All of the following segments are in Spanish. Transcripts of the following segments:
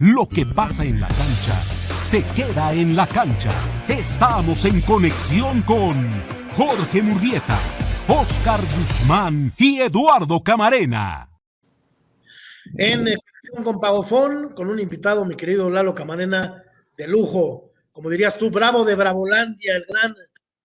Lo que pasa en la cancha se queda en la cancha. Estamos en conexión con Jorge Murrieta, Oscar Guzmán y Eduardo Camarena. En conexión con Pagofón, con un invitado, mi querido Lalo Camarena, de lujo. Como dirías tú, bravo de Bravolandia, el gran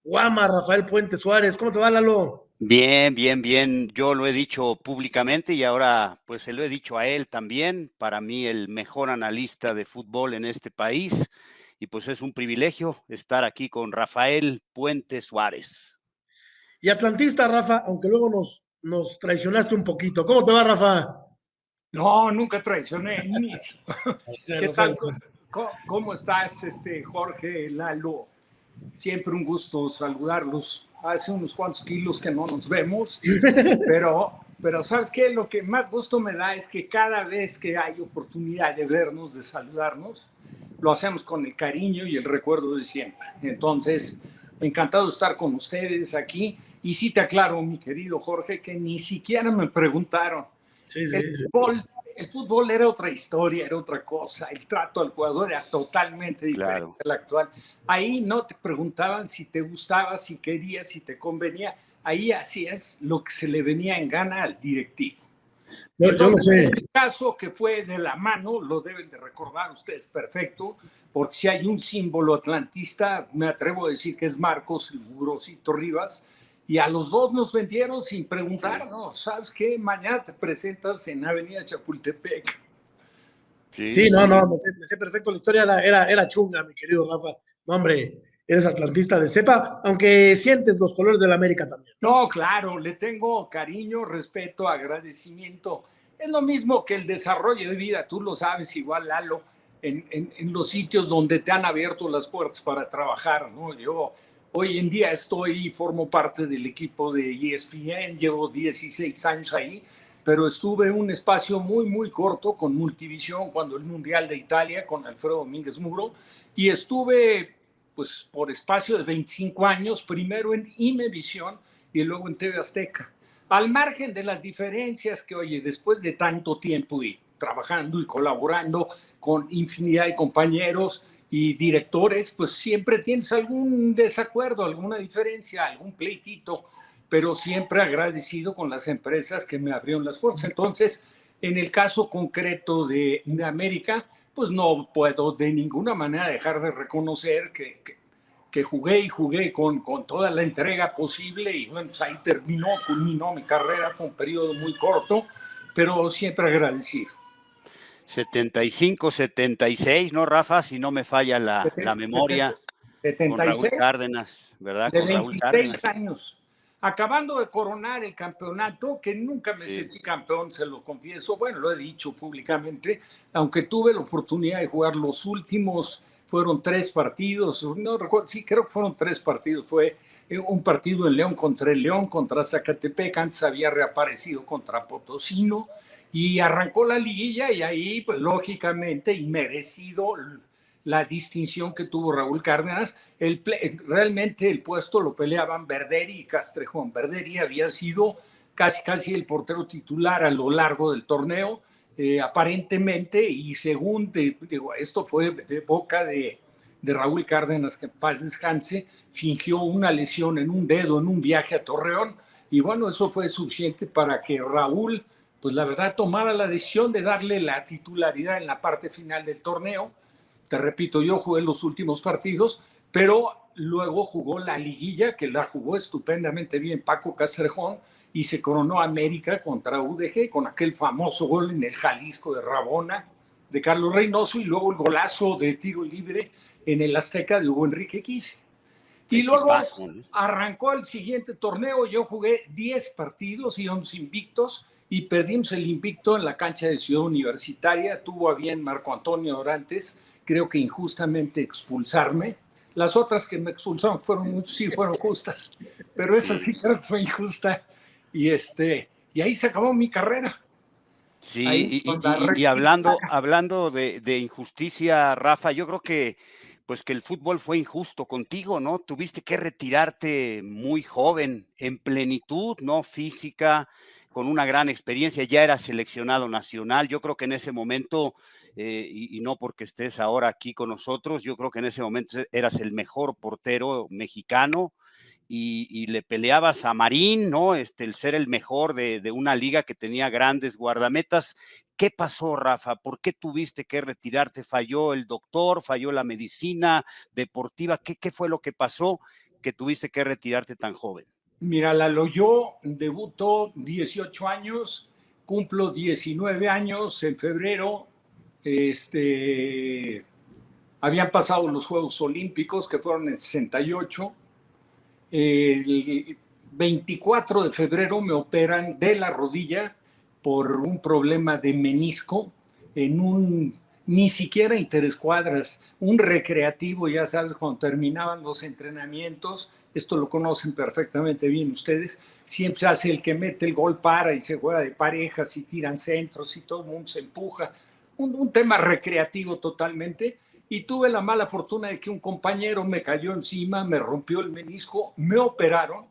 Guama, Rafael Puente Suárez. ¿Cómo te va, Lalo? Bien, bien, bien. Yo lo he dicho públicamente y ahora pues se lo he dicho a él también. Para mí el mejor analista de fútbol en este país y pues es un privilegio estar aquí con Rafael Puente Suárez. Y atlantista, Rafa, aunque luego nos traicionaste un poquito. ¿Cómo te va, Rafa? No, nunca traicioné. Inicio. ¿Qué tal? Cero. ¿Cómo estás, Jorge, Lalo? Siempre un gusto saludarlos. Hace unos cuantos kilos que no nos vemos, pero ¿sabes qué? Lo que más gusto me da es que cada vez que hay oportunidad de vernos, de saludarnos, lo hacemos con el cariño y el recuerdo de siempre. Entonces, encantado de estar con ustedes aquí. Y sí te aclaro, mi querido Jorge, que ni siquiera me preguntaron. Sí. El fútbol era otra historia, era otra cosa. El trato al jugador era totalmente diferente al actual. Ahí no te preguntaban si te gustaba, si querías, si te convenía. Ahí hacías lo que se le venía en gana al directivo. Entonces, yo lo sé. El caso que fue de la mano, lo deben de recordar ustedes perfecto, porque si hay un símbolo atlantista, me atrevo a decir que es Marcos, el mugrosito Rivas, y a los dos nos vendieron sin preguntar, ¿no? ¿Sabes qué? Mañana te presentas en Avenida Chapultepec. Sí, no, me sé perfecto. La historia era chunga, mi querido Rafa. No, hombre, eres atlantista de cepa, aunque sientes los colores de la América también. No, claro, le tengo cariño, respeto, agradecimiento. Es lo mismo que el desarrollo de vida, tú lo sabes igual, Lalo, en los sitios donde te han abierto las puertas para trabajar, ¿no? Yo hoy en día formo parte del equipo de ESPN, llevo 16 años ahí, pero estuve en un espacio muy, muy corto con Multivisión cuando el Mundial de Italia con Alfredo Domínguez Muro, y estuve pues por espacio de 25 años, primero en Imevisión y luego en TV Azteca. Al margen de las diferencias que, oye, después de tanto tiempo y trabajando y colaborando con infinidad de compañeros y directores, pues siempre tienes algún desacuerdo, alguna diferencia, algún pleitito, pero siempre agradecido con las empresas que me abrieron las puertas. Entonces, en el caso concreto de América, pues no puedo de ninguna manera dejar de reconocer que jugué con toda la entrega posible y bueno, pues ahí culminó mi carrera, fue un periodo muy corto, pero siempre agradecido. 75, 76, ¿no, Rafa? Si no me falla la memoria. 76, con Raúl Cárdenas, ¿verdad? De con 26 Raúl Cárdenas. años. Acabando de coronar el campeonato, que nunca me sentí campeón, se lo confieso, bueno, lo he dicho públicamente, aunque tuve la oportunidad de jugar los últimos, fueron 3 partidos, no recuerdo, sí, creo que fueron 3 partidos, fue un partido en León, contra Zacatepec, antes había reaparecido contra Potosino, y arrancó la liguilla, y ahí, pues lógicamente, y merecido la distinción que tuvo Raúl Cárdenas. Realmente el puesto lo peleaban Verderi y Castrejón. Verderi había sido casi el portero titular a lo largo del torneo, aparentemente, y según, esto fue de boca de Raúl Cárdenas, que en paz descanse, fingió una lesión en un dedo en un viaje a Torreón, y bueno, eso fue suficiente para que Raúl, pues la verdad, tomara la decisión de darle la titularidad en la parte final del torneo. Te repito, yo jugué los últimos partidos, pero luego jugó la liguilla, que la jugó estupendamente bien Paco Castrejón, y se coronó América contra UDG con aquel famoso gol en el Jalisco de Rabona de Carlos Reynoso y luego el golazo de tiro libre en el Azteca de Hugo Enrique Quise. Y luego arrancó el siguiente torneo, yo jugué 10 partidos, íbamos invictos y perdimos el invicto en la cancha de Ciudad Universitaria. Tuvo a bien Marco Antonio Dorantes, creo que injustamente expulsarme. Las otras que me expulsaron fueron justas, pero esa sí creo que fue injusta. Y ahí se acabó mi carrera. Sí, y hablando de injusticia, Rafa, yo creo que pues que el fútbol fue injusto contigo, ¿no? Tuviste que retirarte muy joven, en plenitud, ¿no? Física, con una gran experiencia, ya eras seleccionado nacional. Yo creo que en ese momento y no porque estés ahora aquí con nosotros. Yo creo que en ese momento eras el mejor portero mexicano y le peleabas a Marín, ¿no? El ser el mejor de una liga que tenía grandes guardametas. ¿Qué pasó, Rafa? ¿Por qué tuviste que retirarte? ¿Falló el doctor? ¿Falló la medicina deportiva? ¿Qué fue lo que pasó que tuviste que retirarte tan joven? Mira, Lalo, yo debuto 18 años, cumplo 19 años en febrero. Habían pasado los Juegos Olímpicos, que fueron en 68. El 24 de febrero me operan de la rodilla por un problema de menisco en ni siquiera interescuadras, un recreativo, ya sabes, cuando terminaban los entrenamientos, esto lo conocen perfectamente bien ustedes, siempre se hace el que mete el gol para y se juega de parejas y tiran centros y todo el mundo se empuja, un tema recreativo totalmente. Y tuve la mala fortuna de que un compañero me cayó encima, me rompió el menisco, me operaron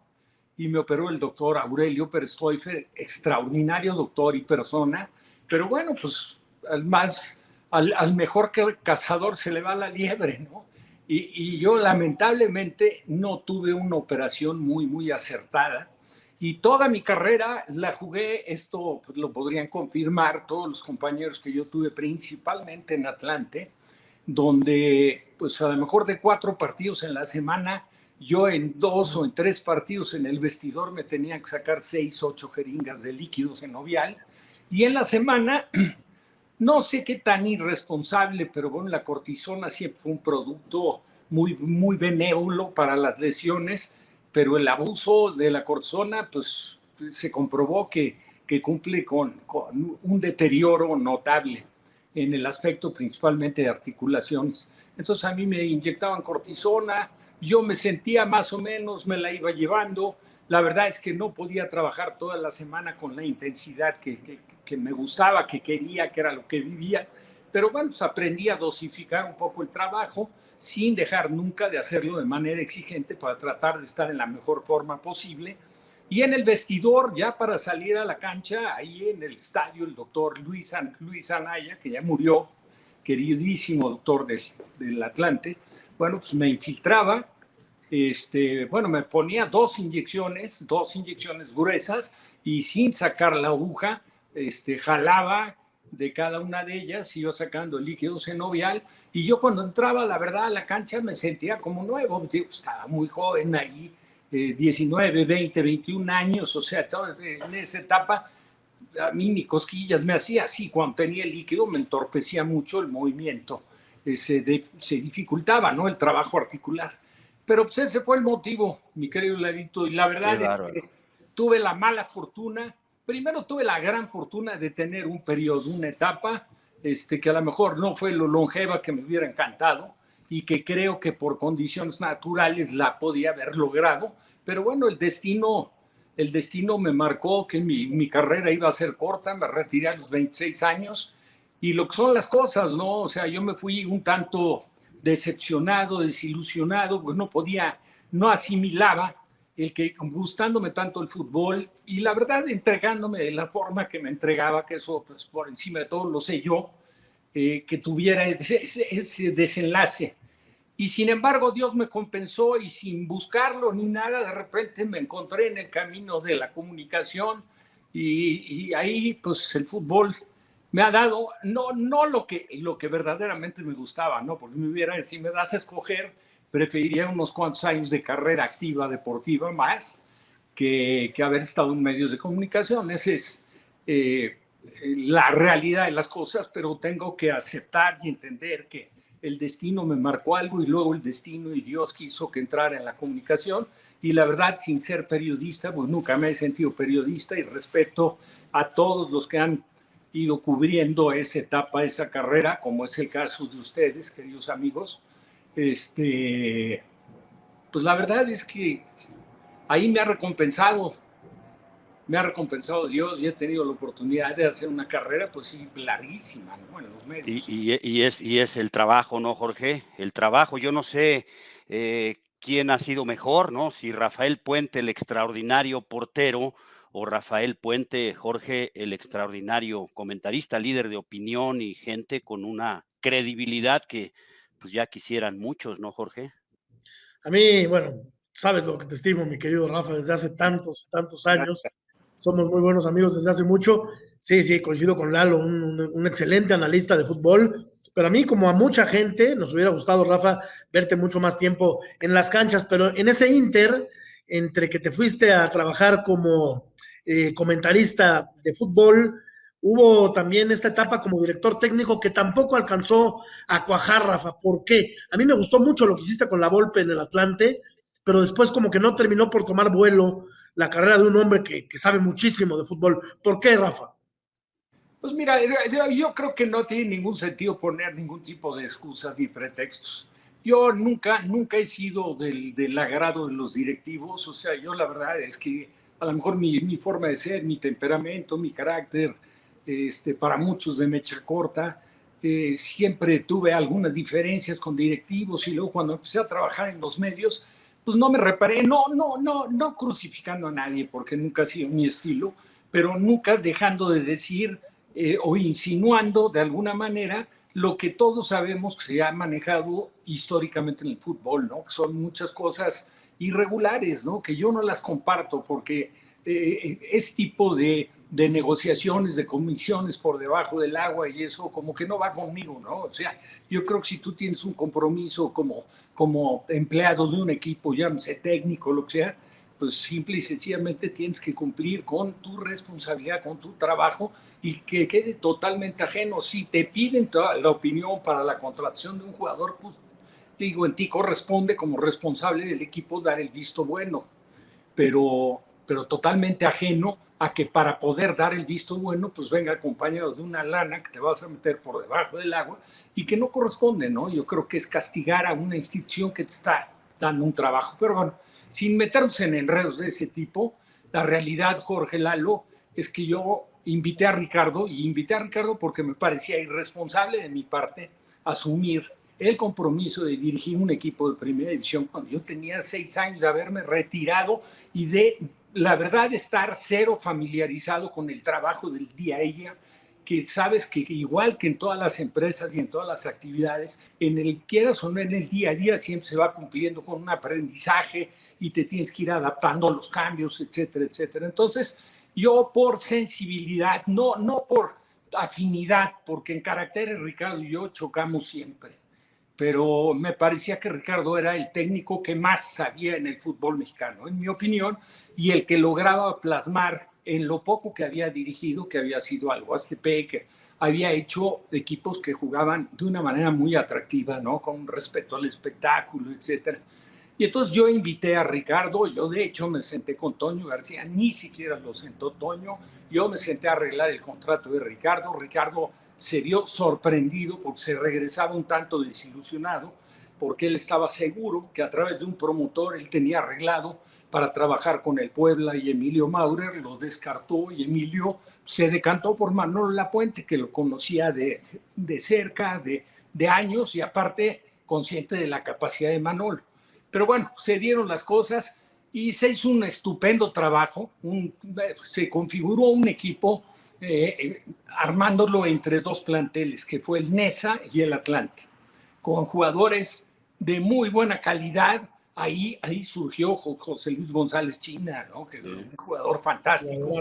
y me operó el doctor Aurelio Pérez Teufel, extraordinario doctor y persona, pero bueno, pues al mejor cazador se le va la liebre, ¿no? Y yo lamentablemente no tuve una operación muy acertada y toda mi carrera la jugué, esto pues, lo podrían confirmar todos los compañeros que yo tuve principalmente en Atlante, donde pues a lo mejor de 4 partidos en la semana, yo en 2 o en 3 partidos en el vestidor me tenía que sacar 6, 8 jeringas de líquidos en Ovial, y en la semana, no sé qué tan irresponsable, pero bueno, la cortisona siempre fue un producto muy benévolo para las lesiones, pero el abuso de la cortisona, pues se comprobó que cumple con un deterioro notable en el aspecto principalmente de articulaciones. Entonces a mí me inyectaban cortisona, yo me sentía más o menos, me la iba llevando. La verdad es que no podía trabajar toda la semana con la intensidad que me gustaba, que quería, que era lo que vivía. Pero bueno, pues aprendí a dosificar un poco el trabajo sin dejar nunca de hacerlo de manera exigente para tratar de estar en la mejor forma posible. Y en el vestidor, ya para salir a la cancha, ahí en el estadio, el doctor Luis Anaya, que ya murió, queridísimo doctor del Atlante, bueno, pues me infiltraba, bueno, me ponía 2 inyecciones gruesas y sin sacar la aguja, jalaba de cada una de ellas, iba sacando líquido sinovial y yo cuando entraba, la verdad, a la cancha me sentía como nuevo, estaba muy joven ahí, 19, 20, 21 años, o sea, en esa etapa a mí ni cosquillas me hacía así, cuando tenía el líquido me entorpecía mucho el movimiento, se dificultaba, ¿no?, el trabajo articular. Pero pues ese fue el motivo, mi querido Ladito, y la verdad es que tuve la mala fortuna, primero tuve la gran fortuna de tener un periodo, una etapa, que a lo mejor no fue lo longeva que me hubiera encantado, y que creo que por condiciones naturales la podía haber logrado, pero bueno, el destino me marcó que mi carrera iba a ser corta, me retiré a los 26 años, y lo que son las cosas, ¿no? O sea, yo me fui un tanto decepcionado, desilusionado, pues no asimilaba el que gustándome tanto el fútbol y la verdad entregándome de la forma que me entregaba, que eso pues por encima de todo lo sé yo, que tuviera ese desenlace. Y sin embargo, Dios me compensó y sin buscarlo ni nada, de repente me encontré en el camino de la comunicación y ahí pues el fútbol me ha dado, no lo que verdaderamente me gustaba, ¿no? Porque si me das a escoger, preferiría unos cuantos años de carrera activa deportiva más que haber estado en medios de comunicación. Esa es la realidad de las cosas, pero tengo que aceptar y entender que el destino me marcó algo y luego el destino y Dios quiso que entrara en la comunicación. Y la verdad, sin ser periodista, pues nunca me he sentido periodista y respeto a todos los que han ido cubriendo esa etapa, esa carrera, como es el caso de ustedes, queridos amigos. Pues la verdad es que ahí me ha recompensado Dios y he tenido la oportunidad de hacer una carrera, pues sí, larguísima, ¿no?, en los medios. Y es el trabajo, ¿no, Jorge? El trabajo, yo no sé quién ha sido mejor, ¿no? Si Rafael Puente, el extraordinario portero, o Rafael Puente, Jorge, el extraordinario comentarista, líder de opinión y gente con una credibilidad que pues ya quisieran muchos, ¿no, Jorge? A mí, bueno, sabes lo que te estimo, mi querido Rafa, desde hace tantos años. Somos muy buenos amigos desde hace mucho. Sí, coincido con Lalo, un excelente analista de fútbol. Pero a mí, como a mucha gente, nos hubiera gustado, Rafa, verte mucho más tiempo en las canchas. Pero en ese inter, entre que te fuiste a trabajar como comentarista de fútbol, hubo también esta etapa como director técnico que tampoco alcanzó a cuajar, Rafa. ¿Por qué? A mí me gustó mucho lo que hiciste con la Volpe en el Atlante, pero después como que no terminó por tomar vuelo la carrera de un hombre que sabe muchísimo de fútbol. ¿Por qué, Rafa? Pues mira, yo creo que no tiene ningún sentido poner ningún tipo de excusas ni pretextos. Yo nunca he sido del agrado de los directivos, o sea, yo la verdad es que a lo mejor mi forma de ser, mi temperamento, mi carácter, para muchos de mecha corta, siempre tuve algunas diferencias con directivos y luego cuando empecé a trabajar en los medios, pues no me reparé, no crucificando a nadie porque nunca ha sido mi estilo, pero nunca dejando de decir o insinuando de alguna manera lo que todos sabemos que se ha manejado históricamente en el fútbol, ¿no? Que son muchas cosas irregulares, ¿no? Que yo no las comparto porque ese tipo de negociaciones, de comisiones por debajo del agua y eso como que no va conmigo, ¿no? O sea, yo creo que si tú tienes un compromiso como empleado de un equipo, llámese técnico, lo que sea, pues simple y sencillamente tienes que cumplir con tu responsabilidad, con tu trabajo y que quede totalmente ajeno. Si te piden toda la opinión para la contratación de un jugador, pues digo, en ti corresponde como responsable del equipo dar el visto bueno, pero totalmente ajeno a que para poder dar el visto bueno, pues venga acompañado de una lana que te vas a meter por debajo del agua y que no corresponde, ¿no? Yo creo que es castigar a una institución que te está dando un trabajo. Pero bueno, sin meternos en enredos de ese tipo, la realidad, Jorge Lalo, es que yo invité a Ricardo porque me parecía irresponsable de mi parte asumir el compromiso de dirigir un equipo de primera división cuando yo tenía 6 años de haberme retirado y de, la verdad, estar cero familiarizado con el trabajo del día a día, que sabes que igual que en todas las empresas y en todas las actividades, en el quieras o no en el día a día siempre se va cumpliendo con un aprendizaje y te tienes que ir adaptando a los cambios, etcétera, etcétera. Entonces, yo por sensibilidad, no por afinidad, porque en caracteres Ricardo y yo chocamos siempre, pero me parecía que Ricardo era el técnico que más sabía en el fútbol mexicano, en mi opinión, y el que lograba plasmar en lo poco que había dirigido, que había sido algo Aztepec, que había hecho equipos que jugaban de una manera muy atractiva, ¿no? Con respeto al espectáculo, etcétera. Y entonces yo invité a Ricardo, yo de hecho me senté con Toño García, ni siquiera lo sentó Toño, yo me senté a arreglar el contrato de Ricardo. Ricardo se vio sorprendido porque se regresaba un tanto desilusionado, porque él estaba seguro que a través de un promotor él tenía arreglado para trabajar con el Puebla y Emilio Maurer, lo descartó y Emilio se decantó por Manolo Lapuente, que lo conocía de cerca, de años y aparte consciente de la capacidad de Manolo. Pero bueno, se dieron las cosas y se hizo un estupendo trabajo, se configuró un equipo armándolo entre 2 planteles, que fue el Nesa y el Atlante, con jugadores de muy buena calidad. Ahí surgió José Luis González China, ¿no? Que es un jugador fantástico.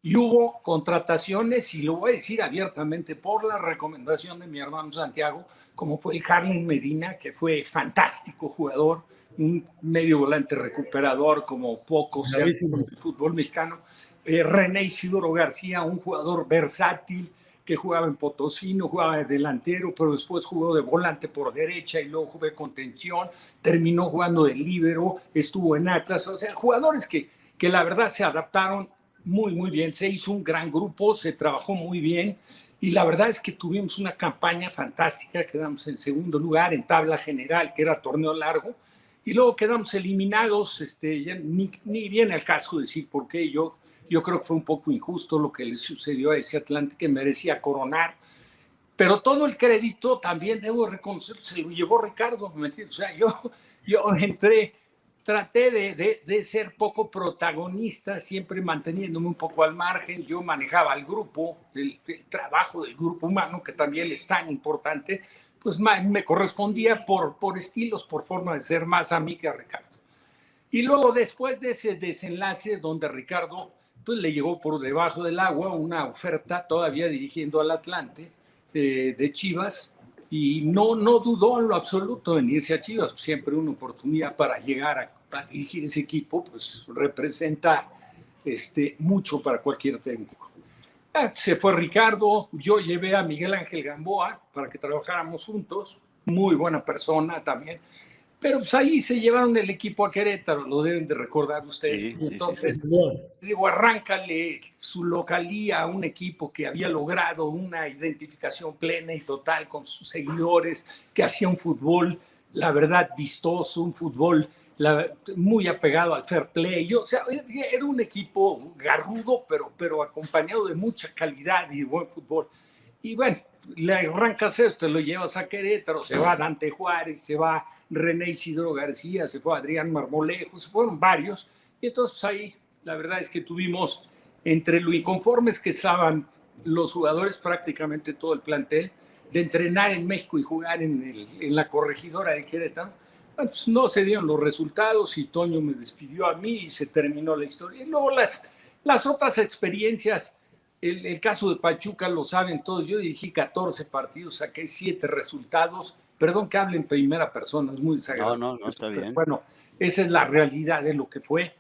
Y hubo contrataciones, y lo voy a decir abiertamente, por la recomendación de mi hermano Santiago, como fue el Harlen Medina, que fue fantástico jugador, un medio volante recuperador como poco se ha visto en el fútbol mexicano. René Isidoro García, un jugador versátil que jugaba en Potosí, no jugaba de delantero, pero después jugó de volante por derecha y luego jugó de contención, terminó jugando de líbero, estuvo en Atlas, o sea, jugadores que la verdad se adaptaron muy bien, se hizo un gran grupo, se trabajó muy bien y la verdad es que tuvimos una campaña fantástica, quedamos en segundo lugar en tabla general, que era torneo largo, y luego quedamos eliminados, ya ni viene al caso decir por qué. Yo creo que fue un poco injusto lo que le sucedió a ese Atlante, que merecía coronar, pero todo el crédito también debo reconocer se lo llevó Ricardo, ¿me entiendes? O sea, yo entré traté de ser poco protagonista, siempre manteniéndome un poco al margen. Yo manejaba el grupo, el trabajo del grupo humano, que también es tan importante, pues me correspondía por estilos, por forma de ser, más a mí que a Ricardo. Y luego, después de ese desenlace donde Ricardo pues, le llegó por debajo del agua una oferta todavía dirigiendo al Atlante de Chivas, y no dudó en lo absoluto en irse a Chivas. Siempre una oportunidad para llegar a dirigir ese equipo, pues representa mucho para cualquier técnico. Se fue Ricardo, yo llevé a Miguel Ángel Gamboa para que trabajáramos juntos, muy buena persona también, pero pues ahí se llevaron el equipo a Querétaro, lo deben de recordar ustedes. Sí, Entonces, sí. digo, arráncale su localía a un equipo que había logrado una identificación plena y total con sus seguidores, que hacía un fútbol, la verdad, vistoso, un fútbol muy apegado al fair play. O sea, era un equipo garrudo, pero acompañado de mucha calidad y buen fútbol. Y bueno, le arrancas esto, lo llevas a Querétaro, se va Dante Juárez, se va René Isidro García, se fue Adrián Marmolejo, se fueron varios. Y entonces ahí la verdad es que tuvimos, entre lo inconformes que estaban los jugadores, prácticamente todo el plantel, de entrenar en México y jugar en la corregidora de Querétaro, bueno, pues no se dieron los resultados y Toño me despidió a mí y se terminó la historia. Y luego las otras experiencias, el caso de Pachuca lo saben todos, yo dirigí 14 partidos, saqué 7 resultados. Perdón que hable en primera persona, es muy desagradable. No, está bien. Bueno, esa es la realidad de lo que fue.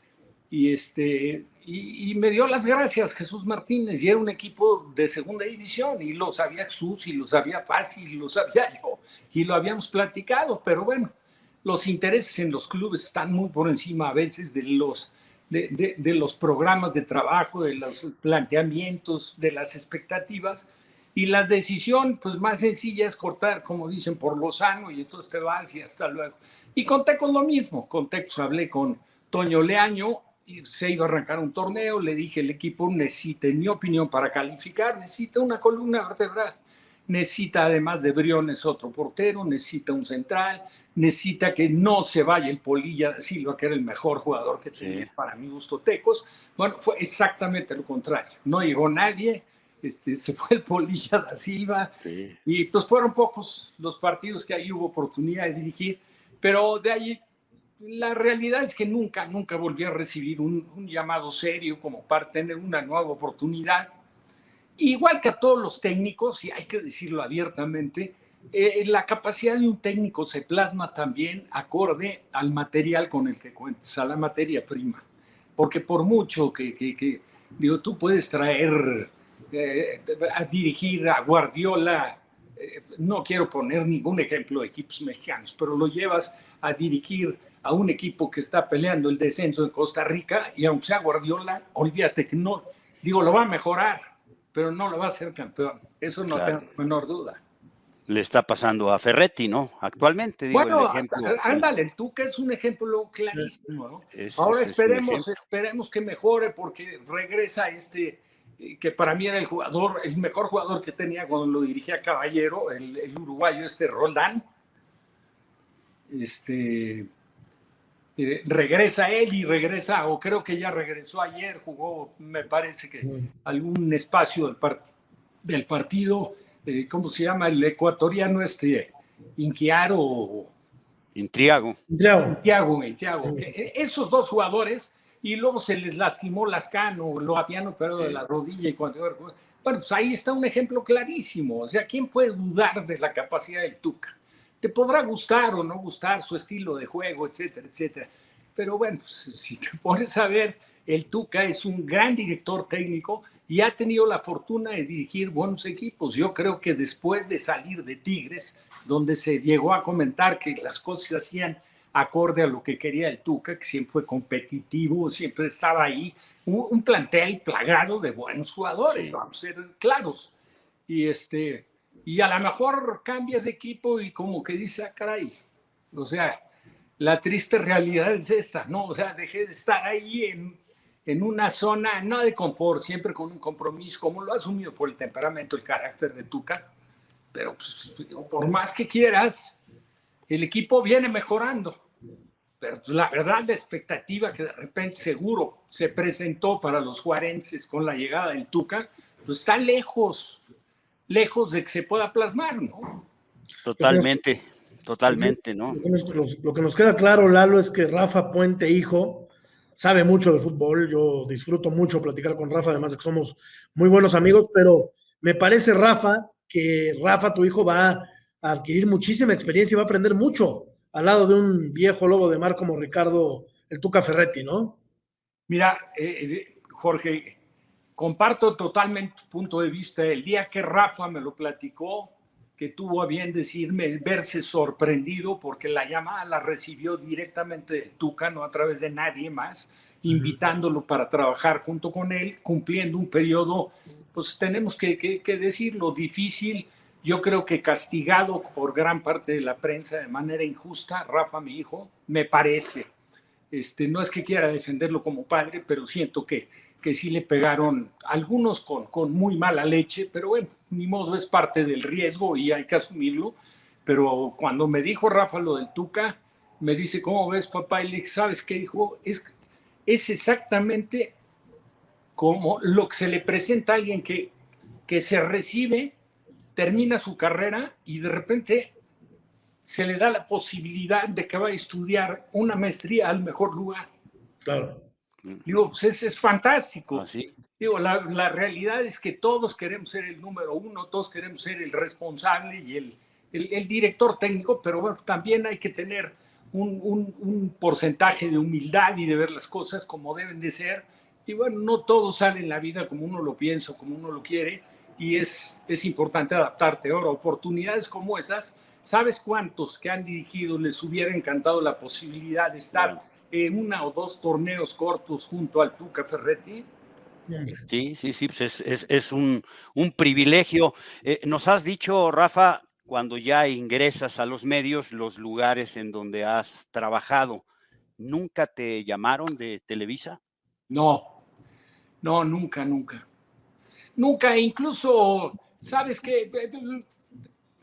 Y me dio las gracias Jesús Martínez, y era un equipo de segunda división, y lo sabía Jesús, y lo sabía Fácil, y lo sabía yo, y lo habíamos platicado, pero bueno, los intereses en los clubes están muy por encima a veces de los programas de trabajo, de los planteamientos, de las expectativas. Y la decisión pues más sencilla es cortar, como dicen, por lo sano, y entonces te vas y hasta luego. Y conté con lo mismo, hablé con Toño Leaño y se iba a arrancar un torneo, le dije, el equipo necesita, en mi opinión, para calificar, necesita una columna vertebral, necesita además de Briones otro portero, necesita un central, necesita que no se vaya el Polilla da Silva, que era el mejor jugador que tenía para mi gusto Tecos. Bueno, fue exactamente lo contrario, no llegó nadie. Se fue el Polilla da Silva, y pues fueron pocos los partidos que ahí hubo oportunidad de dirigir, pero de ahí la realidad es que nunca volví a recibir un llamado serio como para tener una nueva oportunidad. Igual que a todos los técnicos, y hay que decirlo abiertamente, la capacidad de un técnico se plasma también acorde al material con el que cuentas, a la materia prima, porque por mucho que digo, tú puedes traer a dirigir a Guardiola, no quiero poner ningún ejemplo de equipos mexicanos, pero lo llevas a dirigir a un equipo que está peleando el descenso en Costa Rica, y aunque sea Guardiola, olvídate que no, digo, lo va a mejorar, pero no lo va a hacer campeón, eso no tengo la menor duda. Le está pasando a Ferretti, ¿no? Actualmente, digo, bueno, el ejemplo. Ándale, el Tuca es un ejemplo clarísimo, ¿no? Ahora esperemos que mejore, porque regresa que para mí era el mejor jugador que tenía cuando lo dirigía Caballero, el uruguayo Roldán. Regresa él y regresa, o creo que ya regresó ayer, jugó, me parece que algún espacio del partido, ¿cómo se llama? El ecuatoriano Intriago. Esos dos jugadores, y luego se les lastimó Lascano, lo habían operado de la rodilla, y bueno, pues ahí está un ejemplo clarísimo. O sea, ¿quién puede dudar de la capacidad del Tuca? Te podrá gustar o no gustar su estilo de juego, etcétera, etcétera. Pero bueno, pues, si te pones a ver, el Tuca es un gran director técnico y ha tenido la fortuna de dirigir buenos equipos. Yo creo que después de salir de Tigres, donde se llegó a comentar que las cosas se hacían acorde a lo que quería el Tuca, que siempre fue competitivo, siempre estaba ahí, un plantel plagado de buenos jugadores, vamos a ser claros. Y a lo mejor cambias de equipo y como que dices, caray, o sea, la triste realidad es esta, ¿no? O sea, dejé de estar ahí en una zona, no de confort, siempre con un compromiso, como lo ha asumido por el temperamento, el carácter de Tuca, pero pues, por más que quieras, el equipo viene mejorando, pero la verdad la expectativa que de repente seguro se presentó para los juarenses con la llegada del Tuca, pues está lejos de que se pueda plasmar, ¿no? Totalmente, ¿no? Lo que nos queda claro, Lalo, es que Rafa Puente, hijo, sabe mucho de fútbol. Yo disfruto mucho platicar con Rafa, además de que somos muy buenos amigos, pero me parece, Rafa, que Rafa, tu hijo, va a adquirir muchísima experiencia y va a aprender mucho al lado de un viejo lobo de mar como Ricardo el Tuca Ferretti, ¿no? Mira, Jorge, comparto totalmente tu punto de vista. El día que Rafa me lo platicó, que tuvo a bien decirme, verse sorprendido porque la llamada la recibió directamente de Tuca, no a través de nadie más, invitándolo para trabajar junto con él, cumpliendo un periodo, pues tenemos que decirlo, difícil. Yo creo que castigado por gran parte de la prensa de manera injusta, Rafa, mi hijo, me parece. No es que quiera defenderlo como padre, pero siento que sí le pegaron algunos con muy mala leche, pero bueno, ni modo, es parte del riesgo y hay que asumirlo. Pero cuando me dijo Rafa lo del Tuca, me dice, ¿cómo ves, papá? Y le dije, ¿sabes qué, hijo? Es exactamente como lo que se le presenta a alguien que se recibe, termina su carrera y de repente se le da la posibilidad de que vaya a estudiar una maestría al mejor lugar. Claro. Digo, pues es fantástico. Así. Digo, la realidad es que todos queremos ser el número uno, todos queremos ser el responsable y el director técnico, pero bueno, también hay que tener un porcentaje de humildad y de ver las cosas como deben de ser. Y bueno, no todo sale en la vida como uno lo piensa, como uno lo quiere, y es importante adaptarte. Ahora, oportunidades como esas, ¿sabes cuántos que han dirigido les hubiera encantado la posibilidad de estar en 1 o 2 torneos cortos junto al Tuca Ferretti? Sí, pues es un privilegio. Nos has dicho, Rafa, cuando ya ingresas a los medios, los lugares en donde has trabajado, ¿nunca te llamaron de Televisa? No, nunca. Nunca, incluso, ¿sabes qué?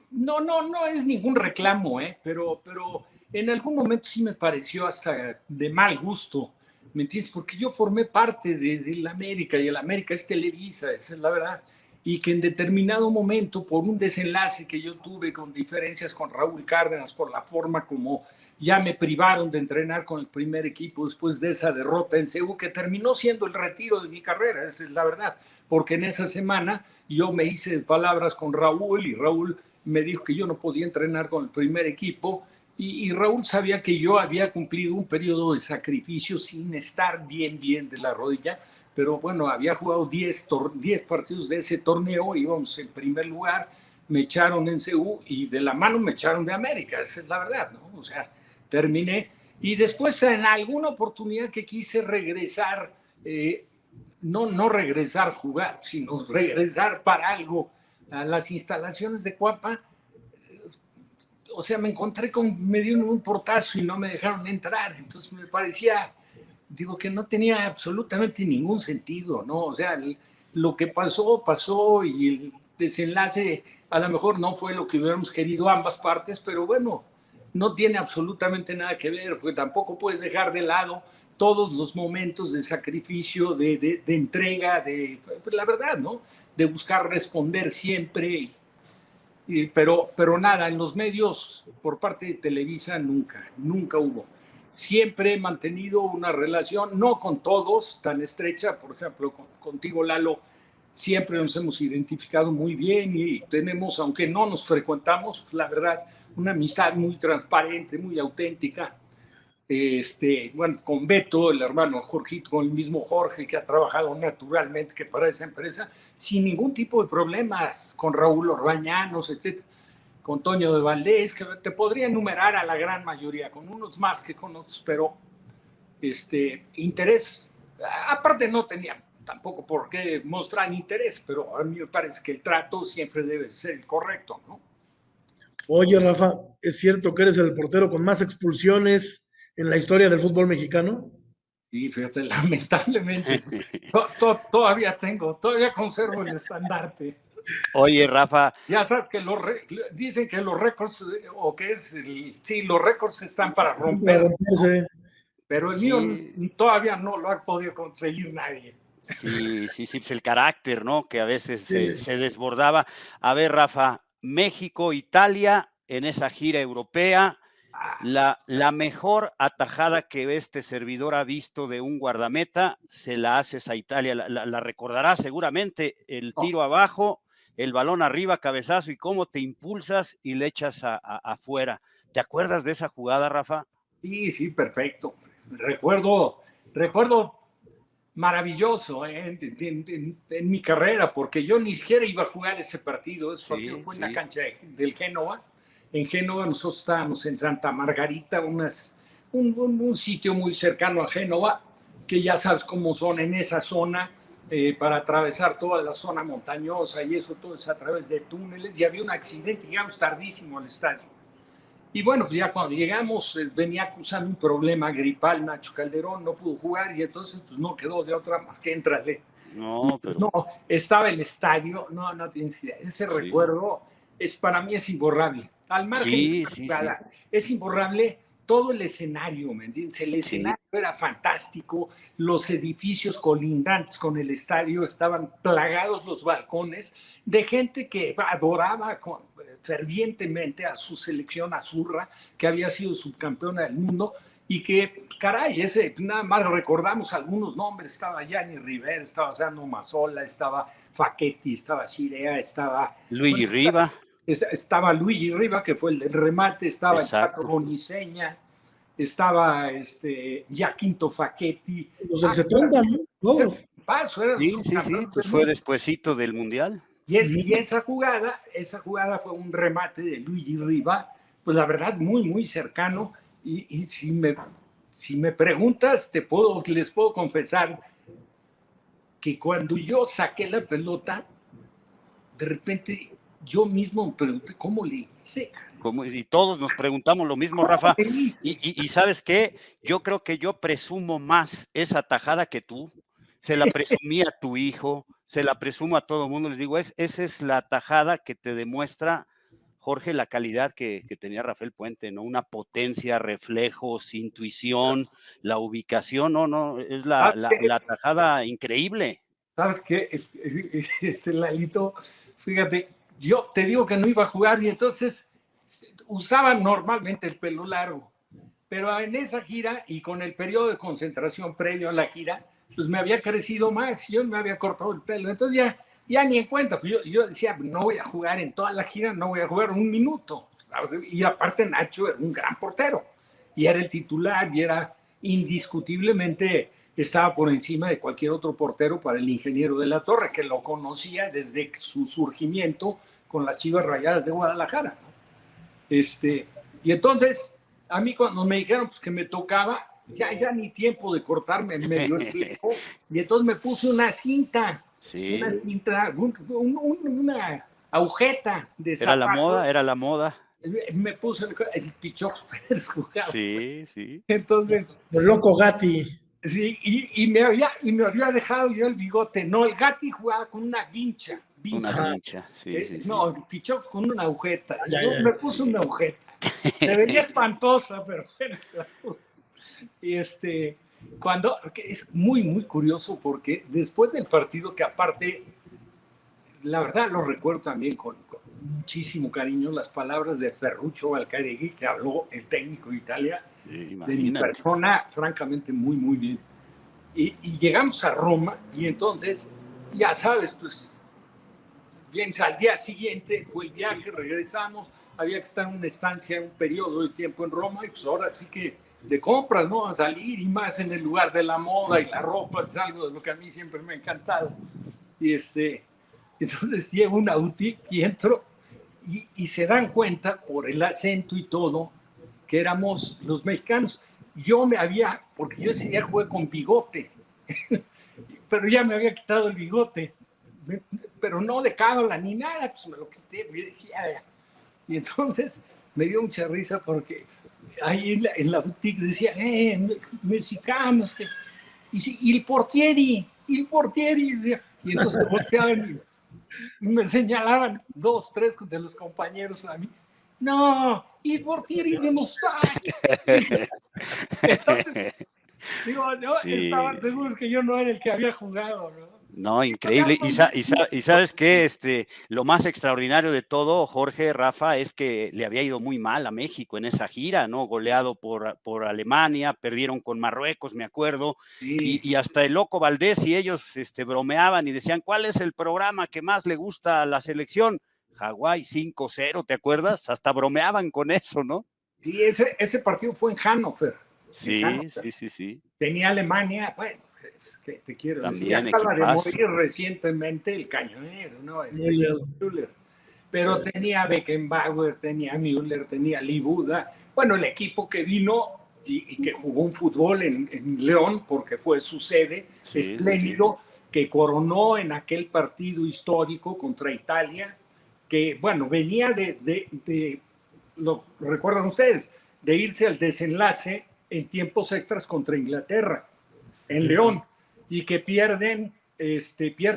No es ningún reclamo, pero en algún momento sí me pareció hasta de mal gusto, ¿me entiendes? Porque yo formé parte de la América y el América es Televisa, esa es la verdad. Y que en determinado momento, por un desenlace que yo tuve con diferencias con Raúl Cárdenas, por la forma como ya me privaron de entrenar con el primer equipo después de esa derrota en CU, que terminó siendo el retiro de mi carrera, esa es la verdad, porque en esa semana yo me hice palabras con Raúl y Raúl me dijo que yo no podía entrenar con el primer equipo y Raúl sabía que yo había cumplido un periodo de sacrificio sin estar bien de la rodilla, pero bueno, había jugado 10 partidos de ese torneo, íbamos en primer lugar, me echaron en CU y de la mano me echaron de América, esa es la verdad, ¿no? O sea, terminé y después en alguna oportunidad que quise regresar, no regresar a jugar, sino regresar para algo a las instalaciones de Cuapa, o sea, me encontré me dieron un portazo y no me dejaron entrar, entonces me parecía, digo, que no tenía absolutamente ningún sentido, ¿no? O sea, lo que pasó y el desenlace a lo mejor no fue lo que hubiéramos querido ambas partes, pero bueno, no tiene absolutamente nada que ver, porque tampoco puedes dejar de lado todos los momentos de sacrificio, de entrega, pues la verdad, ¿no? De buscar responder siempre, pero nada, en los medios por parte de Televisa nunca hubo. Siempre he mantenido una relación, no con todos tan estrecha, por ejemplo, contigo, Lalo, siempre nos hemos identificado muy bien y tenemos, aunque no nos frecuentamos, la verdad, una amistad muy transparente, muy auténtica. Bueno, con Beto, el hermano Jorgito, con el mismo Jorge, que ha trabajado naturalmente que para esa empresa, sin ningún tipo de problemas, con Raúl Orbañanos, etc., con Toño de Valdés, que te podría enumerar a la gran mayoría, con unos más que con otros, pero interés, aparte no tenía tampoco por qué mostrar interés, pero a mí me parece que el trato siempre debe ser el correcto, ¿no? Oye, Rafa, ¿es cierto que eres el portero con más expulsiones en la historia del fútbol mexicano? Sí, fíjate, lamentablemente todavía conservo el estandarte. Oye, Rafa. Ya sabes que dicen que los récords, los récords están para romperse, ¿no? Pero el mío todavía no lo ha podido conseguir nadie. Sí, pues el carácter, ¿no? Que a veces se desbordaba. A ver, Rafa, México, Italia, en esa gira europea, la mejor atajada que este servidor ha visto de un guardameta, se la haces a Italia, la recordarás seguramente, el tiro abajo, el balón arriba, cabezazo, y cómo te impulsas y le echas afuera. ¿Te acuerdas de esa jugada, Rafa? Sí, perfecto. Recuerdo maravilloso en mi carrera, porque yo ni siquiera iba a jugar ese partido. Ese partido fue en la cancha del Génova. En Génova nosotros estábamos en Santa Margarita, un sitio muy cercano a Génova, que ya sabes cómo son en esa zona, para atravesar toda la zona montañosa y eso, todo es a través de túneles, y había un accidente, llegamos tardísimo al estadio. Y bueno, pues ya cuando llegamos, venía acusando un problema gripal Nacho Calderón, no pudo jugar, y entonces pues no quedó de otra más que entrarle. No, pero... No, estaba el estadio, no tienes idea. Ese recuerdo para mí es imborrable. Al margen es imborrable todo el escenario, ¿me entiendes? El escenario era fantástico, los edificios colindantes con el estadio estaban plagados, los balcones, de gente que adoraba fervientemente a su selección azurra, que había sido subcampeona del mundo, y que, caray, nada más recordamos algunos nombres. Estaba Gianni Rivera, estaba Sandro Mazzola, estaba Facchetti, estaba Chirea, estaba Luigi Riva. Estaba Luigi Riva, que fue el remate, estaba Chato Boniseña, estaba Giaquinto Facchetti. Los del 70, ¿no? Pues fue despuesito del Mundial. Y esa jugada fue un remate de Luigi Riva, pues la verdad muy, muy cercano. Y si me preguntas, les puedo confesar que cuando yo saqué la pelota, de repente yo mismo me pregunté cómo le hice. Y todos nos preguntamos lo mismo, Rafa. Y ¿sabes qué? Yo creo que yo presumo más esa tajada que tú. Se la presumí a tu hijo, se la presumo a todo el mundo. Les digo, esa es la tajada que te demuestra, Jorge, la calidad que tenía Rafael Puente, ¿no? Una potencia, reflejos, intuición, la ubicación, es la tajada increíble. ¿Sabes qué? Lalito, fíjate, yo te digo que no iba a jugar, y entonces usaba normalmente el pelo largo, pero en esa gira y con el periodo de concentración previo a la gira, pues me había crecido más, yo me había cortado el pelo, entonces ya ni en cuenta. Pues yo decía, no voy a jugar en toda la gira, no voy a jugar un minuto. Y aparte Nacho era un gran portero, y era el titular, y era indiscutiblemente, estaba por encima de cualquier otro portero para el Ingeniero de la Torre, que lo conocía desde su surgimiento con las Chivas Rayadas de Guadalajara, ¿no? Y entonces, a mí cuando me dijeron pues, que me tocaba, ya ni tiempo de cortarme en medio el fleco, y entonces me puse una cinta, una agujeta de zapato. Era la moda. Me puse el Pichox Pérez jugaba. Sí. Entonces, el loco Gatti. Sí, y me había dejado yo el bigote. No, el Gatti jugaba con una guincha. Una guincha, sí. No, el Pichox con una agujeta. Yo me puse una agujeta. Me venía espantosa, pero bueno, la puse. Y que es muy, muy curioso, porque después del partido, que aparte, la verdad lo recuerdo también con muchísimo cariño, las palabras de Ferruccio Valcaregui, que habló el técnico de Italia, de mi persona, francamente muy, muy bien. Y llegamos a Roma, y entonces, ya sabes, pues, bien, al día siguiente fue el viaje, regresamos, había que estar en una estancia, un periodo de tiempo en Roma, y pues ahora sí que de compras, ¿no? A salir, y más en el lugar de la moda y la ropa, es algo de lo que a mí siempre me ha encantado. Y entonces llego a una boutique y entro, y se dan cuenta por el acento y todo que éramos los mexicanos. Porque yo ese día jugué con bigote, pero ya me había quitado el bigote, pero no de cábala ni nada, pues me lo quité. Y entonces me dio mucha risa, porque ahí en la boutique decía, mexicanos, y el portieri, y entonces volteaban y me señalaban 2, 3 de los compañeros a mí. No, y portieri de Mostacho. Entonces, digo, no, Sí. estaban seguros que yo no era el que había jugado, ¿no? No, increíble. Y sabes qué, lo más extraordinario de todo, Jorge, Rafa, es que le había ido muy mal a México en esa gira, ¿no? Goleado por Alemania, perdieron con Marruecos, me acuerdo, Sí. y hasta el Loco Valdés y ellos bromeaban y decían, ¿cuál es el programa que más le gusta a la selección? Hawái 5-0, ¿te acuerdas? Hasta bromeaban con eso, ¿no? Sí, ese partido fue en Hannover. Sí. Tenía Alemania, bueno, pues, ¿qué te quiero decir? También Acaba de equipazo. morir recientemente el cañonero, ¿no? Müller. Müller. Pero tenía Beckenbauer, tenía Müller, tenía Libuda. Bueno, el equipo que vino y que jugó un fútbol en León, porque fue su sede, espléndido, que coronó en aquel partido histórico contra Italia, que, bueno, venía lo recuerdan ustedes, de irse al desenlace en tiempos extras contra Inglaterra, en León, y que pierde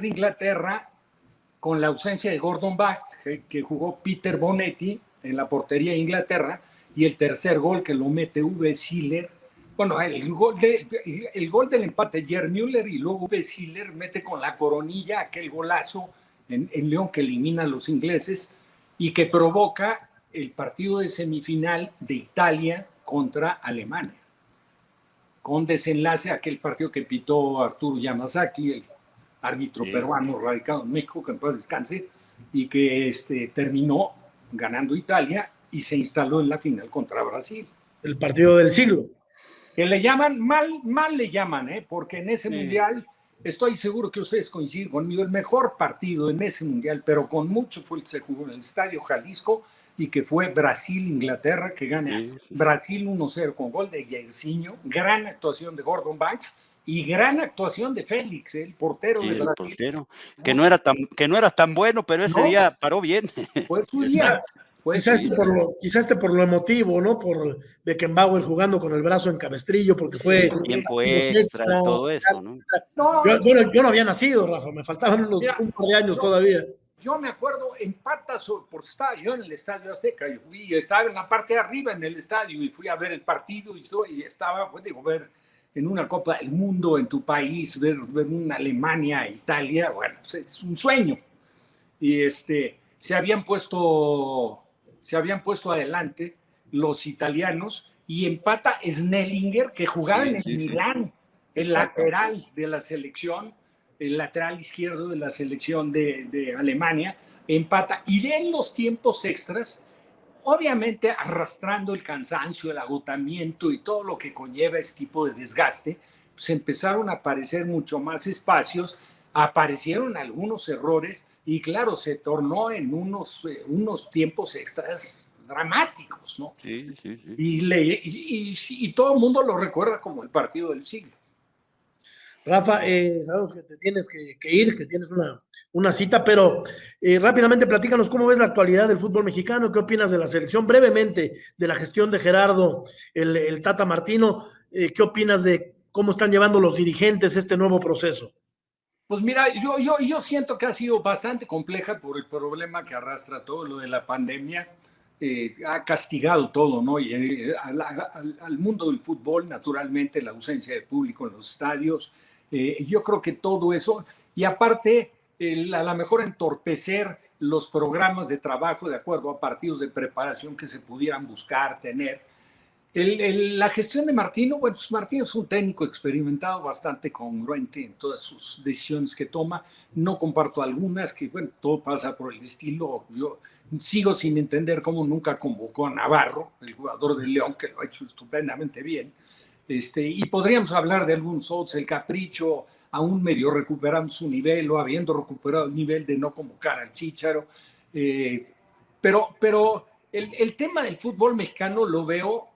Inglaterra con la ausencia de Gordon Banks, que jugó Peter Bonetti en la portería de Inglaterra, y el tercer gol que lo mete Uwe Seeler. Bueno, el gol del empate, Gerd Müller, y luego Uwe Seeler mete con la coronilla aquel golazo en León que elimina a los ingleses y que provoca el partido de semifinal de Italia contra Alemania, con desenlace a aquel partido que pitó Arturo Yamazaki, el árbitro peruano radicado en México, que en paz descanse, y que terminó ganando Italia y se instaló en la final contra Brasil. El partido del siglo. Que le llaman, mal le llaman, porque en ese mundial, estoy seguro que ustedes coinciden conmigo, el mejor partido en ese mundial, pero con mucho fue el que se jugó en el Estadio Jalisco, y que fue Brasil-Inglaterra, que gana Brasil 1-0 con gol de Jairzinho, gran actuación de Gordon Banks y gran actuación de Félix, el portero de Brasil. El portero, que no era tan bueno, pero ese día paró bien. Fue su día. Quizás por lo emotivo, ¿no? Por Beckenbauer jugando con el brazo en cabestrillo, porque fue tiempo extra, todo eso, ¿no? Yo no había nacido, Rafa, me faltaban un par de años todavía. Yo me acuerdo en patas, porque estaba yo en el Estadio Azteca, y estaba en la parte de arriba en el estadio, y fui a ver el partido, y estaba, pues digo, ver en una Copa del Mundo en tu país, ver una Alemania, Italia, bueno, es un sueño. Y se habían puesto adelante los italianos, y empata Snellinger, que jugaba en el Milán, el lateral de la selección, el lateral izquierdo de la selección de Alemania, empata, y en los tiempos extras, obviamente arrastrando el cansancio, el agotamiento y todo lo que conlleva este tipo de desgaste, pues empezaron a aparecer mucho más espacios, aparecieron algunos errores, y claro, se tornó en unos tiempos extras dramáticos, ¿no? Sí. Y todo el mundo lo recuerda como el partido del siglo. Rafa, sabemos que te tienes que ir, que tienes una cita, pero rápidamente platícanos cómo ves la actualidad del fútbol mexicano, qué opinas de la selección, brevemente, de la gestión de Gerardo, el Tata Martino, qué opinas de cómo están llevando los dirigentes este nuevo proceso. Pues mira, yo siento que ha sido bastante compleja por el problema que arrastra todo lo de la pandemia. Ha castigado todo, ¿no? Y al mundo del fútbol, naturalmente, la ausencia de público en los estadios. Yo creo que todo eso, y aparte, a lo mejor entorpecer los programas de trabajo de acuerdo a partidos de preparación que se pudieran buscar, tener. La gestión de Martino, bueno, pues Martino es un técnico experimentado, bastante congruente en todas sus decisiones que toma. No comparto algunas, que bueno, todo pasa por el estilo. Yo sigo sin entender cómo nunca convocó a Navarro, el jugador del León, que lo ha hecho estupendamente bien. Y podríamos hablar de algunos otros, el Capricho, aún medio recuperando su nivel o habiendo recuperado el nivel de no convocar al Chícharo. Pero el tema del fútbol mexicano lo veo,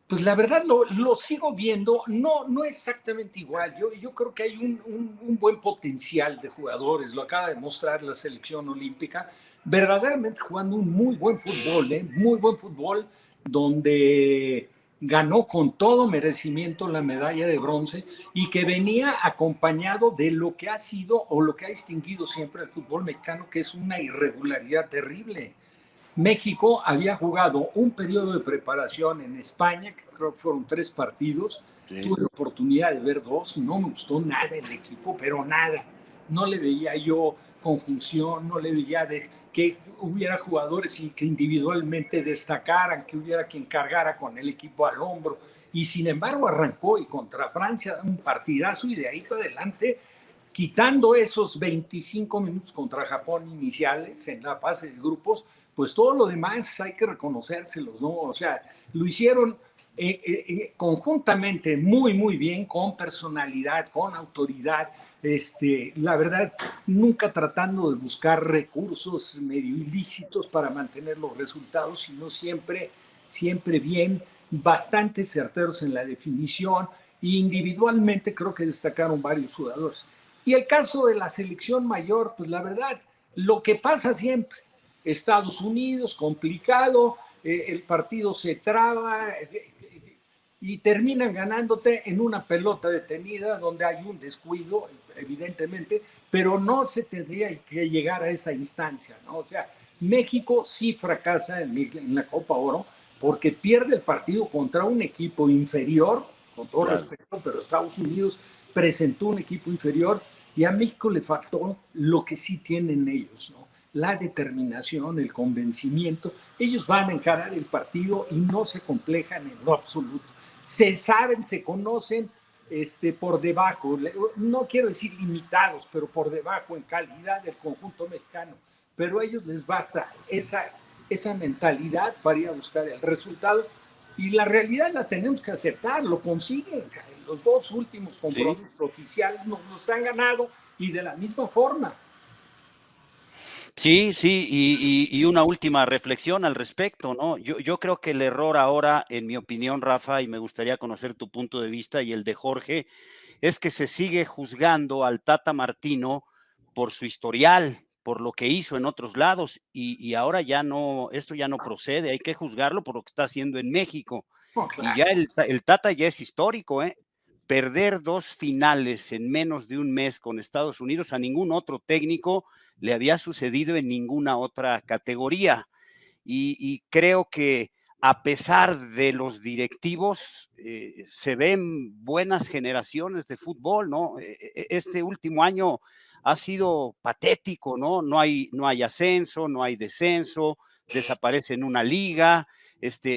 pues la verdad lo sigo viendo, no exactamente igual. Yo creo que hay un buen potencial de jugadores, lo acaba de mostrar la selección olímpica, verdaderamente jugando un muy buen fútbol, muy buen fútbol, donde ganó con todo merecimiento la medalla de bronce y que venía acompañado de lo que ha sido o lo que ha distinguido siempre el fútbol mexicano, que es una irregularidad terrible. México había jugado un periodo de preparación en España, que creo que fueron 3 partidos. Sí. Tuve la oportunidad de ver 2, no me gustó nada el equipo, pero nada. No le veía yo conjunción, no le veía de que hubiera jugadores y que individualmente destacaran, que hubiera quien cargara con el equipo al hombro. Y sin embargo arrancó y contra Francia un partidazo y de ahí para adelante, quitando esos 25 minutos contra Japón iniciales en la fase de grupos, pues todo lo demás hay que reconocérselos, ¿no? O sea, lo hicieron conjuntamente muy, muy bien, con personalidad, con autoridad. La verdad, nunca tratando de buscar recursos medio ilícitos para mantener los resultados, sino siempre bien, bastante certeros en la definición, e individualmente creo que destacaron varios jugadores. Y el caso de la selección mayor, pues la verdad, lo que pasa siempre, Estados Unidos, complicado, el partido se traba y terminan ganándote en una pelota detenida donde hay un descuido, evidentemente, pero no se tendría que llegar a esa instancia, ¿no? O sea, México sí fracasa en la Copa Oro porque pierde el partido contra un equipo inferior, con todo respeto, pero Estados Unidos presentó un equipo inferior y a México le faltó lo que sí tienen ellos, ¿no? La determinación, el convencimiento. Ellos van a encarar el partido y no se complejan en lo absoluto. Se saben, se conocen por debajo, no quiero decir limitados, pero por debajo en calidad del conjunto mexicano. Pero a ellos les basta esa mentalidad para ir a buscar el resultado y la realidad la tenemos que aceptar, lo consiguen. Los 2 últimos compromisos oficiales nos los han ganado y de la misma forma. Sí, y una última reflexión al respecto, ¿no? Yo creo que el error ahora, en mi opinión, Rafa, y me gustaría conocer tu punto de vista y el de Jorge, es que se sigue juzgando al Tata Martino por su historial, por lo que hizo en otros lados, y ahora ya no, esto ya no procede, hay que juzgarlo por lo que está haciendo en México. Oh, claro. Y ya el Tata ya es histórico, ¿eh? Perder 2 finales en menos de un mes con Estados Unidos, a ningún otro técnico le había sucedido en ninguna otra categoría. Y creo que a pesar de los directivos, se ven buenas generaciones de fútbol, ¿no? Este último año ha sido patético, ¿no? No hay ascenso, no hay descenso, desaparece en una liga,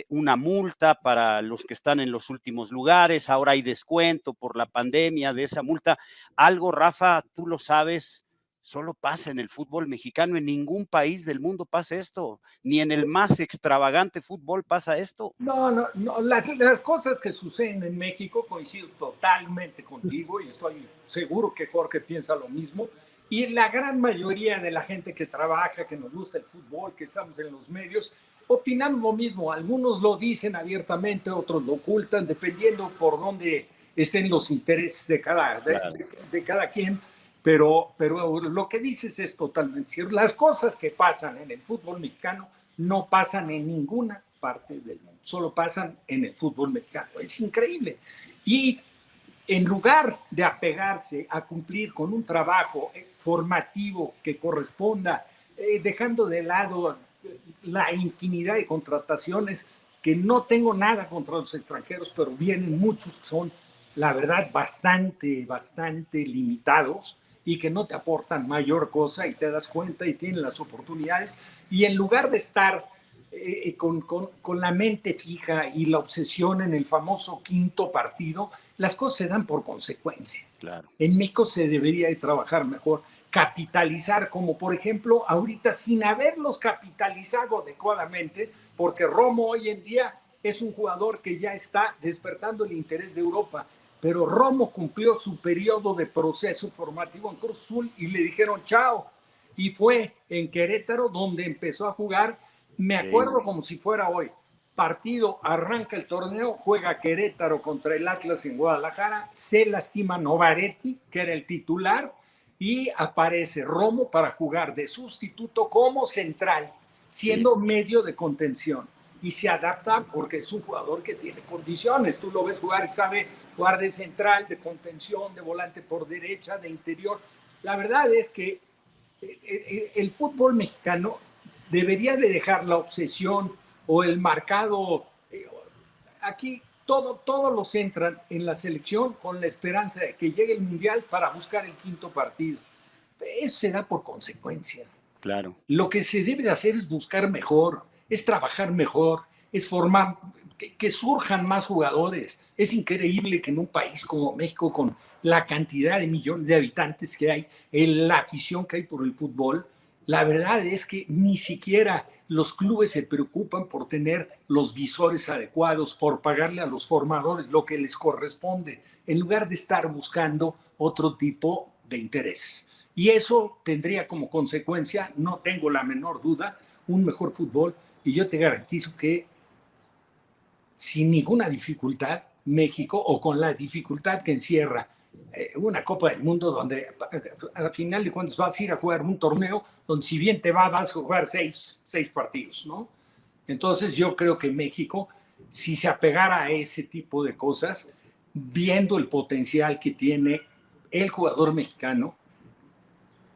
una multa para los que están en los últimos lugares, ahora hay descuento por la pandemia de esa multa. Algo, Rafa, tú lo sabes, solo pasa en el fútbol mexicano, en ningún país del mundo pasa esto, ni en el más extravagante fútbol pasa esto. No, las cosas que suceden en México, coincido totalmente contigo y estoy seguro que Jorge piensa lo mismo, y la gran mayoría de la gente que trabaja, que nos gusta el fútbol, que estamos en los medios, opinamos lo mismo. Algunos lo dicen abiertamente, otros lo ocultan, dependiendo por dónde estén los intereses de cada quien. Pero lo que dices es totalmente cierto. Las cosas que pasan en el fútbol mexicano no pasan en ninguna parte del mundo, solo pasan en el fútbol mexicano. Es increíble. Y en lugar de apegarse a cumplir con un trabajo formativo que corresponda, dejando de lado la infinidad de contrataciones, que no tengo nada contra los extranjeros, pero vienen muchos que son, la verdad, bastante limitados y que no te aportan mayor cosa y te das cuenta y tienen las oportunidades. Y en lugar de estar con la mente fija y la obsesión en el famoso quinto partido, las cosas se dan por consecuencia. Claro. En México se debería de trabajar mejor, capitalizar, como por ejemplo ahorita sin haberlos capitalizado adecuadamente, porque Romo hoy en día es un jugador que ya está despertando el interés de Europa, pero Romo cumplió su periodo de proceso formativo en Cruz Azul y le dijeron chao, y fue en Querétaro donde empezó a jugar. Me acuerdo como si fuera hoy. Partido, arranca el torneo, juega Querétaro contra el Atlas en Guadalajara, se lastima Novaretti, que era el titular, y aparece Romo para jugar de sustituto como central, siendo medio de contención. y se adapta porque es un jugador que tiene condiciones. Tú lo ves jugar y sabe jugar de central, de contención, de volante por derecha, de interior. La verdad es que el fútbol mexicano debería de dejar la obsesión o el marcado. Aquí todos lo centran en la selección con la esperanza de que llegue el Mundial para buscar el quinto partido. Eso se da por consecuencia. Claro. Lo que se debe de hacer es buscar mejor, es trabajar mejor, es formar, que surjan más jugadores. Es increíble que en un país como México, con la cantidad de millones de habitantes que hay, la afición que hay por el fútbol, la verdad es que ni siquiera los clubes se preocupan por tener los visores adecuados, por pagarle a los formadores lo que les corresponde, en lugar de estar buscando otro tipo de intereses. Y eso tendría como consecuencia, no tengo la menor duda, un mejor fútbol. Y yo te garantizo que sin ninguna dificultad, México, o con la dificultad que encierra una Copa del Mundo, donde al final de cuentas vas a ir a jugar un torneo donde si bien te vas a jugar seis partidos, ¿no? Entonces yo creo que México, si se apegara a ese tipo de cosas, viendo el potencial que tiene el jugador mexicano,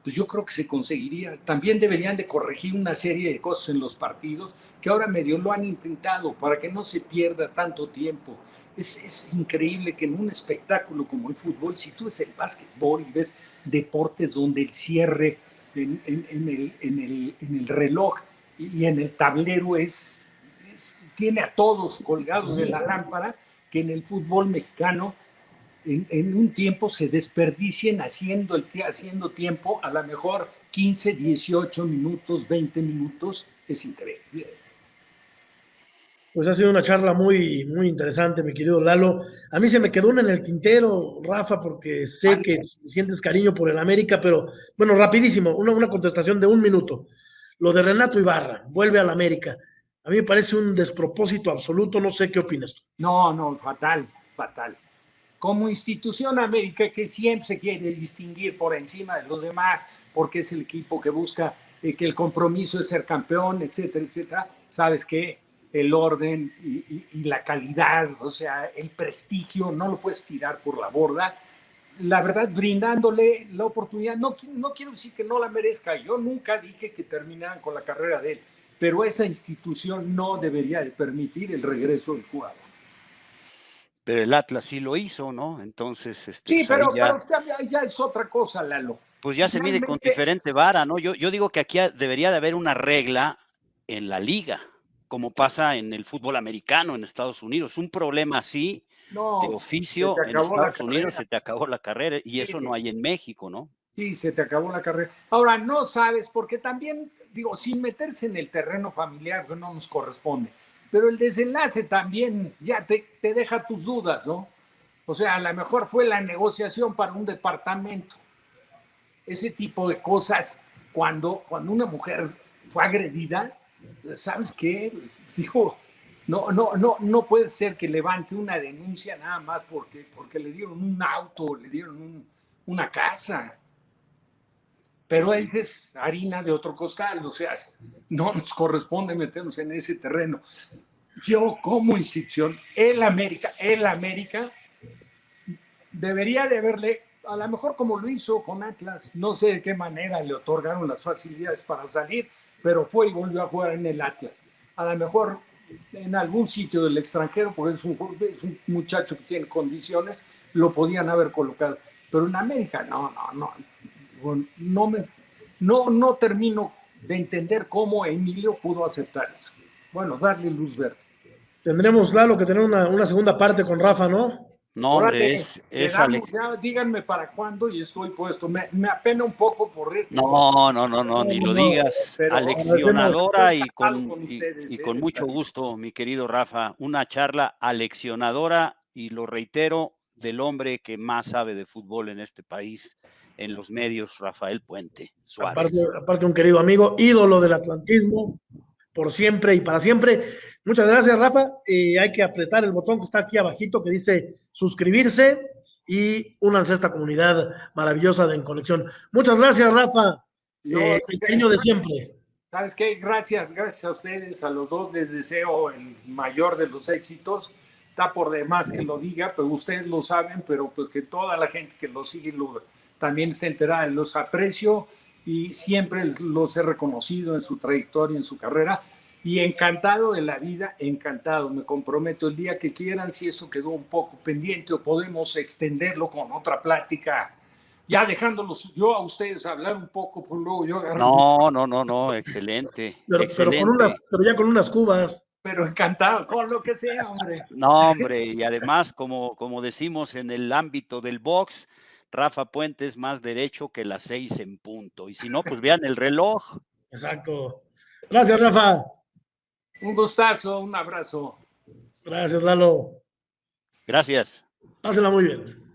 pues yo creo que se conseguiría. También deberían de corregir una serie de cosas en los partidos que ahora medio lo han intentado para que no se pierda tanto tiempo. Es increíble que en un espectáculo como el fútbol, si tú ves el básquetbol y ves deportes donde el cierre en el reloj y en el tablero tiene a todos colgados de la lámpara, que en el fútbol mexicano en un tiempo se desperdicien haciendo tiempo, a lo mejor 15, 18 minutos, 20 minutos, es increíble. Pues ha sido una charla muy, muy interesante, mi querido Lalo. A mí se me quedó una en el tintero, Rafa, porque sé que sientes cariño por el América, pero bueno, rapidísimo, una contestación de 1 minuto. Lo de Renato Ibarra, vuelve al América. A mí me parece un despropósito absoluto, no sé qué opinas tú. No, fatal. Como institución América, que siempre se quiere distinguir por encima de los demás, porque es el equipo que busca que el compromiso es ser campeón, etcétera, ¿sabes qué? El orden y la calidad, o sea, el prestigio, no lo puedes tirar por la borda. La verdad, brindándole la oportunidad, no quiero decir que no la merezca, yo nunca dije que terminaran con la carrera de él, pero esa institución no debería de permitir el regreso del jugador. Pero el Atlas sí lo hizo, ¿no? Entonces, sí, pues pero ya es otra cosa, Lalo. Pues ya se mide con diferente vara, ¿no? Yo digo que aquí debería de haber una regla en la liga, como pasa en el fútbol americano en Estados Unidos. Un problema así, de oficio, en Estados Unidos se te acabó la carrera, y eso no hay en México, ¿no? Sí, se te acabó la carrera. Ahora, no sabes, porque también, digo, sin meterse en el terreno familiar, que no nos corresponde, pero el desenlace también ya te deja tus dudas, ¿no? O sea, a lo mejor fue la negociación para un departamento. Ese tipo de cosas, cuando una mujer fue agredida, ¿sabes qué? Dijo, no puede ser que levante una denuncia nada más porque le dieron un auto, le dieron una casa. Pero esa es harina de otro costal, o sea, no nos corresponde meternos en ese terreno. Yo, como institución, el América debería de haberle, a lo mejor como lo hizo con Atlas, no sé de qué manera le otorgaron las facilidades para salir, pero fue y volvió a jugar en el Atlas. A lo mejor en algún sitio del extranjero, porque es un muchacho que tiene condiciones, lo podían haber colocado. Pero en América, no termino de entender cómo Emilio pudo aceptar eso. Bueno, darle luz verde. Tendremos, Lalo, que tener una segunda parte con Rafa, ¿no? No, hombre, ya díganme para cuándo y estoy puesto. Me apena un poco por esto. No, ni lo digas. Aleccionadora y con mucho gusto, mi querido Rafa. Una charla aleccionadora, y lo reitero, del hombre que más sabe de fútbol en este país, en los medios, Rafael Puente Suárez. Aparte un querido amigo, ídolo del atlantismo, por siempre y para siempre. Muchas gracias, Rafa. Hay que apretar el botón que está aquí abajito que dice suscribirse y únanse a esta comunidad maravillosa de En Conexión. Muchas gracias, Rafa. El cariño de siempre. ¿Sabes qué? Gracias a ustedes, a los dos les deseo el mayor de los éxitos. Está por demás que lo diga, pero ustedes lo saben, pero pues que toda la gente que lo sigue también está enterada. Los aprecio y siempre los he reconocido en su trayectoria, en su carrera. Y encantado de la vida, encantado. Me comprometo el día que quieran, si eso quedó un poco pendiente o podemos extenderlo con otra plática, ya dejándolos yo a ustedes hablar un poco, pues luego yo agarro. No, excelente, Pero excelente. pero ya con unas cubas. Pero encantado, con lo que sea, hombre. No, hombre, y además, como decimos en el ámbito del box, Rafa Puente más derecho que las 6 en punto. Y si no, pues vean el reloj. Exacto. Gracias, Rafa. Un gustazo, un abrazo. Gracias, Lalo. Gracias. Pásenla muy bien.